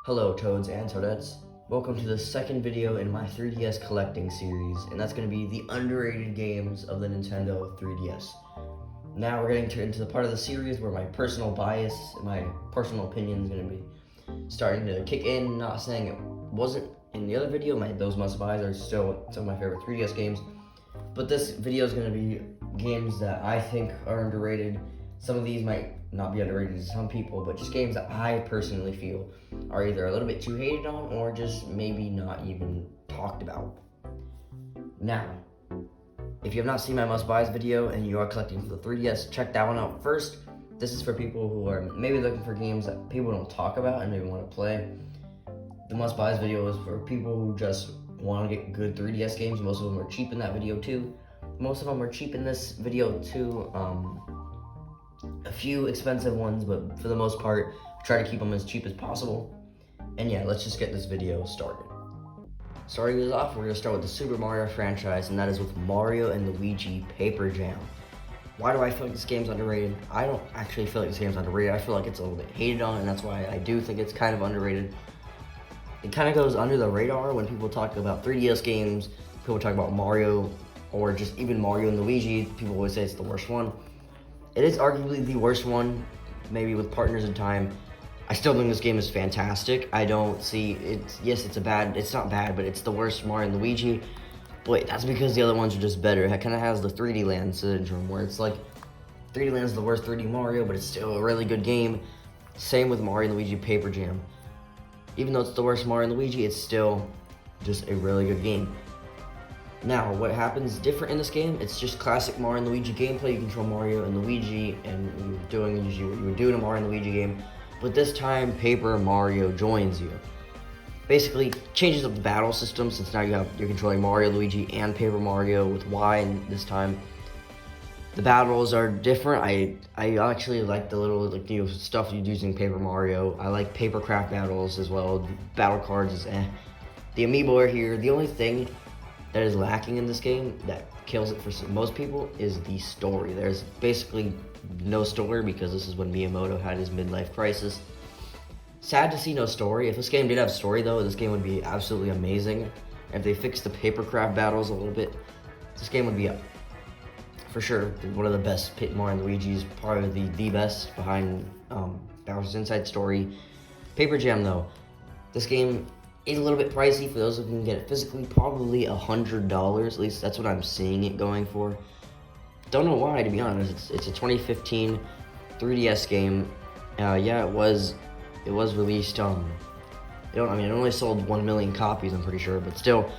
Hello Toads and Toadettes. Welcome to the second video in my 3DS collecting series, and that's going to be the underrated games of the Nintendo 3DS. Now we're getting into the part of the series where my personal bias, my personal opinion is going to be starting to kick in. Not saying it wasn't in the other video, those must-buys are still some of my favorite 3DS games, but this video is going to be games that I think are underrated. Some of these might not be underrated to some people, but just games that I personally feel are either a little bit too hated on or just maybe not even talked about. Now, if you have not seen my must-buys video and you are collecting for the 3DS, check that one out first. This is for people who are maybe looking for games that people don't talk about and maybe want to play. The must-buys video is for people who just want to get good 3DS games. Most of them are cheap in that video too. Most of them are cheap in this video too. A few expensive ones, but for the most part, try to keep them as cheap as possible. And yeah, let's just get this video started. Starting this off, we're going to start with the Super Mario franchise, and that is with Mario and Luigi Paper Jam. Why do I feel like this game's underrated? I don't actually feel like this game's underrated. I feel like it's a little bit hated on, and that's why I do think it's kind of underrated. It kind of goes under the radar when people talk about 3DS games, people talk about Mario, or just even Mario and Luigi. People always say it's the worst one. It is arguably the worst one, maybe with Partners in Time. I still think this game is fantastic. I don't see it. Yes, it's not bad, but it's the worst Mario and Luigi. But that's because the other ones are just better. It kind of has the 3D Land syndrome, where it's like 3D Land is the worst 3D Mario, but it's still a really good game. Same with Mario and Luigi Paper Jam. Even though it's the worst Mario and Luigi, it's still just a really good game. Now, what happens different in this game, it's just classic Mario and Luigi gameplay. You control Mario and Luigi, and you're doing usually what you would do in a Mario and Luigi game. But this time, Paper Mario joins you. Basically, changes up the battle system, since now you're controlling Mario, Luigi, and Paper Mario with Y, and this time the battles are different. I actually like the little stuff you're using Paper Mario. I like paper craft battles as well. Battle cards is The amiibo are here. The only thing that is lacking in this game that kills it for most people is the story. There's basically no story because this is when Miyamoto had his midlife crisis. Sad to see no story. If this game did have story though, this game would be absolutely amazing. If they fixed the papercraft battles a little bit, this game would be for sure one of the best. Mario and Luigi's probably the best behind Bowser's Inside Story. Paper Jam though, this game is a little bit pricey for those who can get it physically, probably $100, at least that's what I'm seeing it going for. Don't know why, to be honest. It's a 2015 3DS game. Yeah, it was released, it only sold 1 million copies, I'm pretty sure, but still,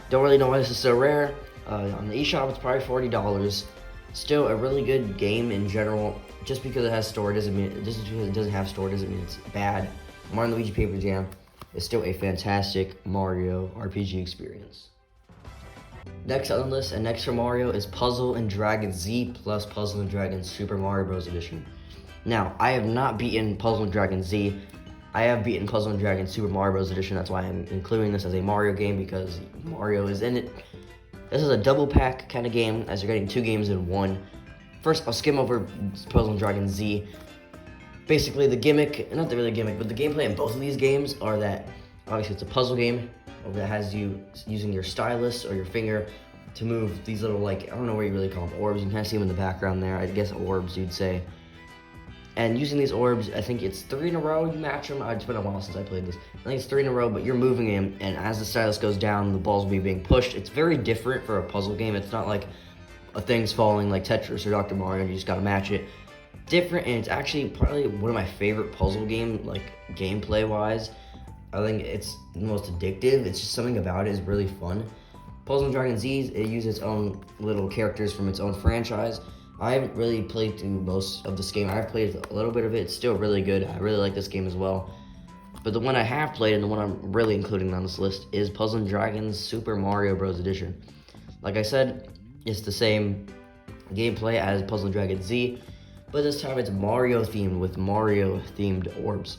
don't really know why this is so rare. On the eShop, it's probably $40. Still a really good game in general. Just because it has story doesn't mean, just because it doesn't have story doesn't mean it's bad. Mario and Luigi Paper Jam is still a fantastic Mario RPG experience. Next on the list, and next for Mario, is Puzzle & Dragon Z plus Puzzle & Dragon Super Mario Bros. Edition. Now, I have not beaten Puzzle & Dragon Z. I have beaten Puzzle & Dragon Super Mario Bros. Edition. That's why I'm including this as a Mario game, because Mario is in it. This is a double pack kind of game, as you're getting two games in one. First, I'll skim over Puzzle & Dragon Z. Basically, the gimmick, not really gimmick, but the gameplay in both of these games are that, obviously it's a puzzle game that has you using your stylus or your finger to move these little, I don't know what you really call them, orbs. You can kind of see them in the background there. I guess orbs, you'd say. And using these orbs, I think it's 3 in a row you match them. It's been a while since I played this. I think it's 3 in a row, but you're moving them, and as the stylus goes down, the balls will be being pushed. It's very different for a puzzle game. It's not like a thing's falling like Tetris or Dr. Mario, and you just gotta match it. Different, and it's actually probably one of my favorite puzzle game, gameplay wise. I think it's the most addictive. It's just something about it is really fun. Puzzle & Dragon Z, it uses its own little characters from its own franchise. I haven't really played through most of this game. I've played a little bit of it. It's still really good. I really like this game as well. But the one I have played, and the one I'm really including on this list, is Puzzle & Dragon's Super Mario Bros. Edition. Like I said, it's the same gameplay as Puzzle & Dragon Z, but this time it's Mario themed with Mario themed orbs.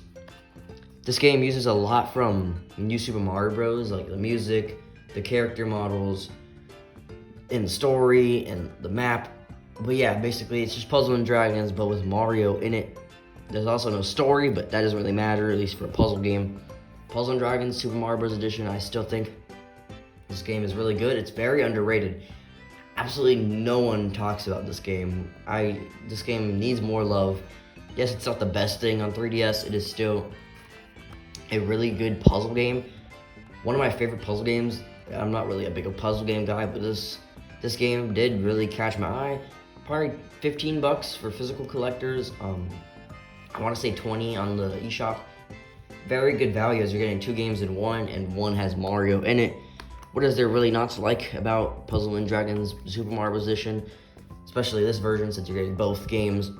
This game uses a lot from New Super Mario Bros, like the music, the character models, and the story, and the map. But yeah, basically it's just Puzzle & Dragons, but with Mario in it. There's also no story, but that doesn't really matter, at least for a puzzle game. Puzzle and Dragons Super Mario Bros. Edition. I still think this game is really good. It's very underrated. Absolutely no one talks about this game. This game needs more love. Yes, it's not the best thing on 3DS. It is still a really good puzzle game. One of my favorite puzzle games. I'm not really a big puzzle game guy, but this game did really catch my eye. Probably $15 for physical collectors. I want to say 20 on the eShop. Very good value as you're getting 2 games in one, and one has Mario in it. What is there really not to like about Puzzle and Dragons Super Mario Bros. Edition, especially this version, since you're getting both games?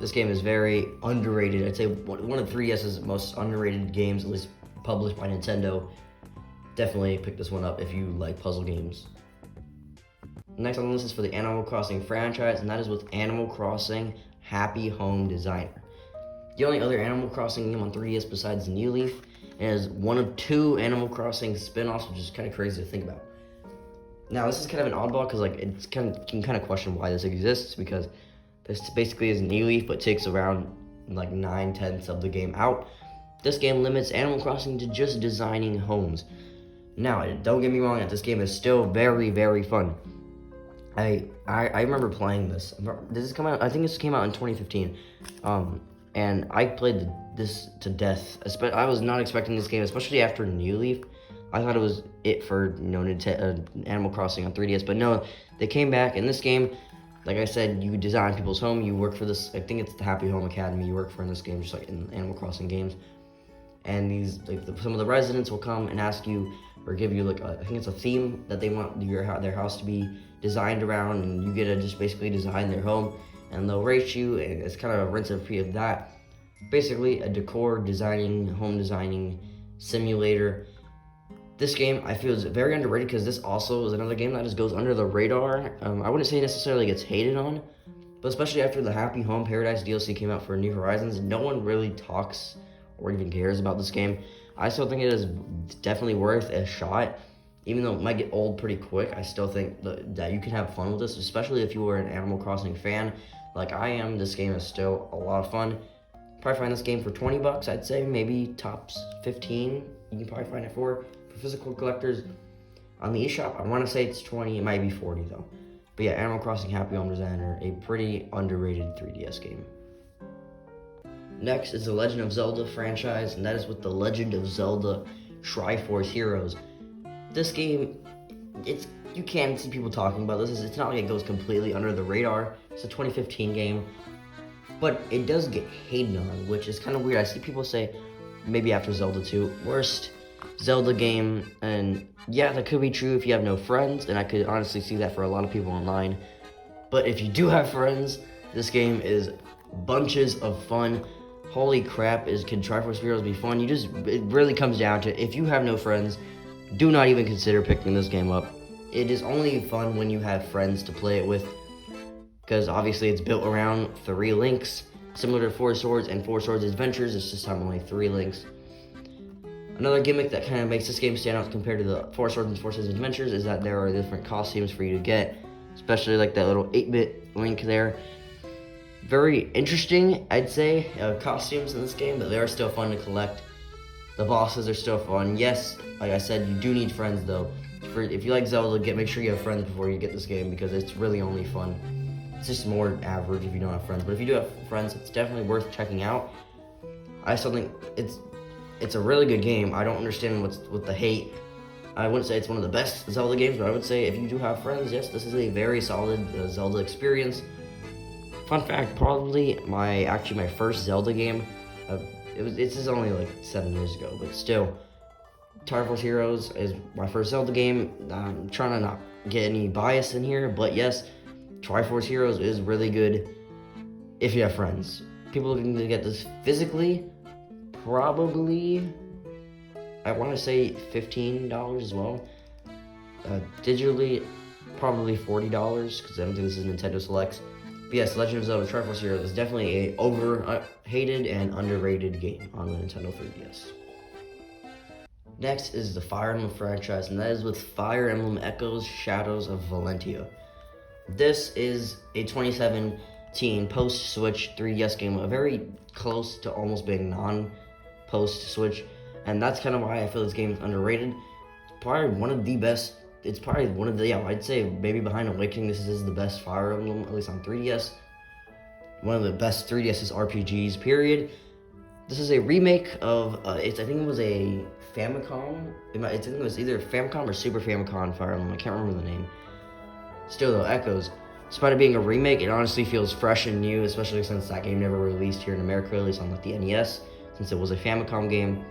This game is very underrated. I'd say one of 3DS's most underrated games, at least published by Nintendo. Definitely pick this one up if you like puzzle games. Next on the list is for the Animal Crossing franchise, and that is with Animal Crossing Happy Home Designer. The only other Animal Crossing game on 3DS besides New Leaf is one of 2 Animal Crossing spin-offs, which is kind of crazy to think about. Now, this is kind of an oddball because you can kind of question why this exists, because this basically is New Leaf but takes around 9/10 of the game out. This game limits Animal Crossing to just designing homes. Now, don't get me wrong, this game is still very, very fun. I remember playing this. This come out. I think this came out in 2015. And I played this to death. I was not expecting this game, especially after New Leaf. I thought it was it for Animal Crossing on 3DS, but no, they came back. In this game, like I said, you design people's home. You work for this. I think it's the Happy Home Academy. You work for in this game, just like in Animal Crossing games. And some of the residents will come and ask you or give you I think it's a theme that they want their house to be designed around, and you get to just basically design their home. And they'll rate you, and it's kind of a rinse and repeat of that. Basically, a home designing simulator. This game, I feel, is very underrated because this also is another game that just goes under the radar. I wouldn't say necessarily gets hated on, but especially after the Happy Home Paradise DLC came out for New Horizons, no one really talks or even cares about this game. I still think it is definitely worth a shot. Even though it might get old pretty quick, I still think that you can have fun with this, especially if you were an Animal Crossing fan like I am. This game is still a lot of fun. Probably find this game for $20, I'd say, maybe tops 15. You can probably find it for physical collectors on the eShop. I want to say it's 20, it might be 40 though. But yeah, Animal Crossing Happy Home Designer, a pretty underrated 3DS game. Next is the Legend of Zelda franchise, and that is with the Legend of Zelda Triforce Heroes. This game, you can see people talking about this. It's not like it goes completely under the radar. It's a 2015 game, but it does get hated on, which is kind of weird. I see people say, maybe after Zelda 2, worst Zelda game, and yeah, that could be true if you have no friends, and I could honestly see that for a lot of people online. But if you do have friends, this game is bunches of fun. Holy crap, can Triforce Heroes be fun? It really comes down to, if you have no friends, do not even consider picking this game up. It is only fun when you have friends to play it with, because obviously it's built around 3 links, similar to 4 Swords and 4 Swords Adventures. It's just only 3 links. Another gimmick that kind of makes this game stand out compared to the 4 Swords and 4 Swords Adventures is that there are different costumes for you to get, especially like that little 8-bit link there. Very interesting, I'd say, costumes in this game, but they are still fun to collect. The bosses are still fun. Yes, like I said, you do need friends though. If you like Zelda, make sure you have friends before you get this game, because it's really only fun. It's just more average if you don't have friends, but if you do have friends, it's definitely worth checking out. I still think it's a really good game. I don't understand what's with the hate. I wouldn't say it's one of the best Zelda games, but I would say if you do have friends, yes, this is a very solid Zelda experience. Fun fact, probably my first Zelda game. This is only like 7 years ago, but still, Triforce Heroes is my first Zelda game. I'm trying to not get any bias in here, but yes, Triforce Heroes is really good if you have friends. People looking to get this physically, probably, I want to say $15 as well. Digitally, probably $40, because I don't think this is Nintendo Selects. But yes, Legend of Zelda Triforce Heroes is definitely a hated and underrated game on the Nintendo 3DS. Next is the Fire Emblem franchise, and that is with Fire Emblem Echoes Shadows of Valentia. This is a 2017 post-Switch 3DS game, a very close to almost being non-post-Switch and that's kind of why I feel this game is underrated. Probably one of the best. It's probably one of the, yeah, I'd say maybe behind Awakening, this is the best Fire Emblem, at least on 3DS. One of the best 3DS RPGs, period. This is a remake of, I think it was a Famicom. I think it was either Famicom or Super Famicom Fire Emblem. I can't remember the name. Still though, Echoes. Despite it being a remake, it honestly feels fresh and new, especially since that game never released here in America, at least on like the NES, since it was a Famicom game.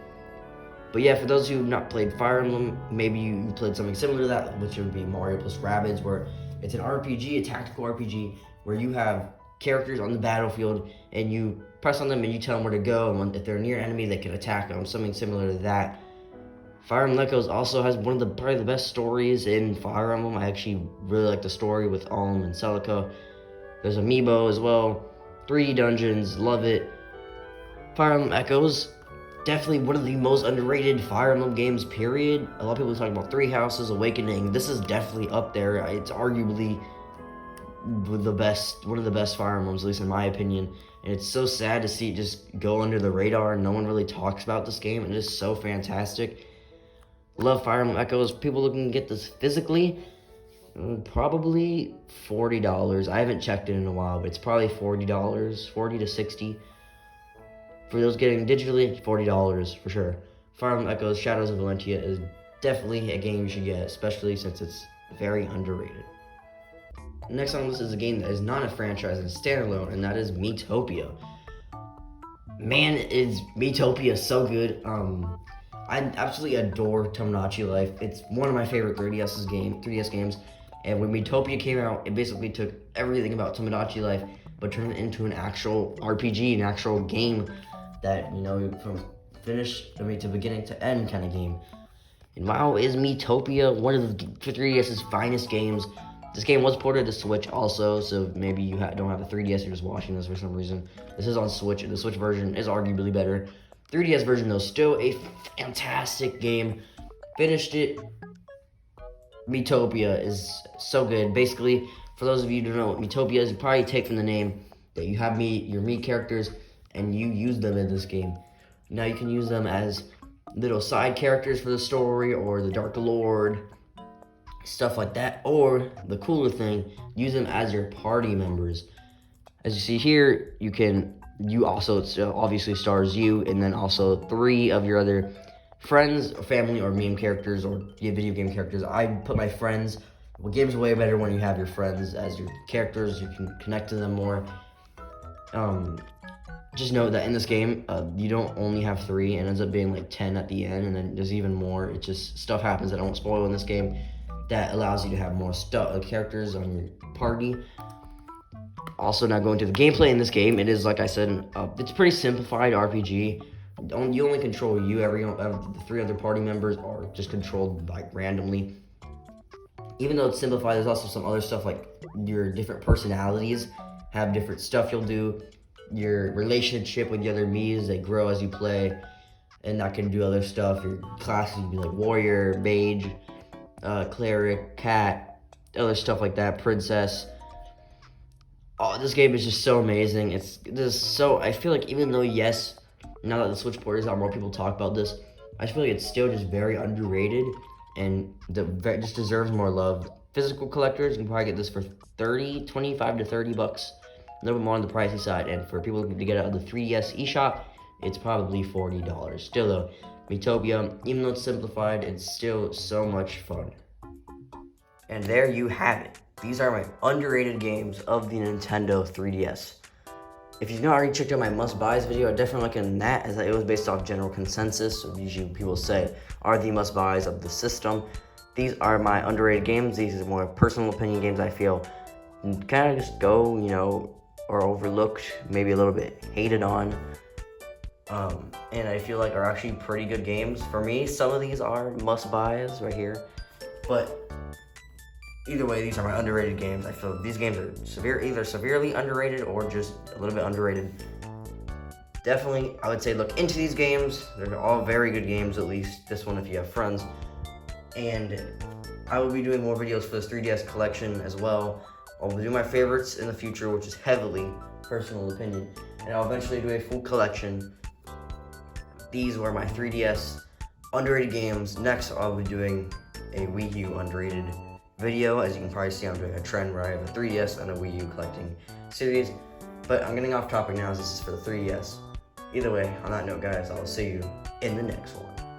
But yeah, for those who have not played Fire Emblem, maybe you played something similar to that, which would be Mario plus Rabbids, where it's an RPG, a tactical RPG, where you have characters on the battlefield, and you press on them and you tell them where to go, and if they're near an enemy, they can attack them, something similar to that. Fire Emblem Echoes also has one of the probably the best stories in Fire Emblem. I actually really like the story with Alm and Celica. There's Amiibo as well. 3D dungeons, love it. Fire Emblem Echoes, definitely one of the most underrated Fire Emblem games, period. A lot of people talk about Three Houses, Awakening. This is definitely up there. It's arguably one of the best Fire Emblems, at least in my opinion. And it's so sad to see it just go under the radar. No one really talks about this game, and it is so fantastic. Love Fire Emblem Echoes. People looking to get this physically, probably $40. I haven't checked it in a while, but it's probably $40, $40 to $60. For those getting digitally, $40 for sure. Fire Emblem Echoes Shadows of Valentia is definitely a game you should get, especially since it's very underrated. Next on the list is a game that is not a franchise and standalone, and that is Miitopia. Man, is Miitopia so good. I absolutely adore Tomodachi Life. It's one of my favorite 3DS games. And when Miitopia came out, it basically took everything about Tomodachi Life, but turned it into an actual RPG, an actual game that, you know, from to beginning to end kind of game. And wow, is Miitopia one of the 3DS's finest games. This game was ported to Switch also, so maybe you don't have a 3DS, you're just watching this for some reason. This is on Switch, and the Switch version is arguably better. 3DS version, though, still a fantastic game. Finished it. Miitopia is so good. Basically, for those of you who don't know what Miitopia is, you probably take from the name that you have your Mii characters, and you use them in this game. Now you can use them as little side characters for the story, or the Dark Lord, stuff like that. Or, the cooler thing, use them as your party members. As you see here, you also, it obviously stars you, and then also 3 of your other friends, or family, or meme characters, or video game characters. I put my friends. Well, game's way better when you have your friends as your characters. You can connect to them more. Just know that in this game, you don't only have 3. It ends up being like 10 at the end, and then there's even more. It just, stuff happens that I won't spoil in this game that allows you to have more characters on your party. Also, now going to the gameplay in this game, it is, like I said, it's a pretty simplified RPG. You only control you. The 3 other party members are just controlled like randomly. Even though it's simplified, there's also some other stuff like your different personalities have different stuff you'll do. Your relationship with the other Miis, they grow as you play, and that can do other stuff. Your classes can be like warrior, mage, cleric, cat, other stuff like that, princess. Oh, this game is just so amazing. I feel like even though, yes, now that the Switch port is out, more people talk about this, I feel like it's still just very underrated, and just deserves more love. Physical collectors, you can probably get this for $25 to $30, a little bit more on the pricey side. And for people looking to get out of the 3DS eShop, it's probably $40. Still though, Miitopia, even though it's simplified, it's still so much fun. And there you have it. These are my underrated games of the Nintendo 3DS. If you've not already checked out my must-buys video, I definitely recommend that, as it was based off general consensus. So usually people say are the must-buys of the system. These are my underrated games. These are more personal opinion games I feel kind of just go, or overlooked, maybe a little bit hated on. And I feel like are actually pretty good games. For me, some of these are must-buys right here. But either way, these are my underrated games. I feel these games are either severely underrated or just a little bit underrated. Definitely, I would say look into these games. They're all very good games, at least this one if you have friends. And I will be doing more videos for this 3DS collection as well. I'll do my favorites in the future, which is heavily personal opinion. And I'll eventually do a full collection. these were my 3DS underrated games. Next, I'll be doing a Wii U underrated video. As you can probably see, I'm doing a trend where I have a 3DS and a Wii U collecting series. But I'm getting off topic now, as this is for the 3DS. Either way, on that note, guys, I'll see you in the next one.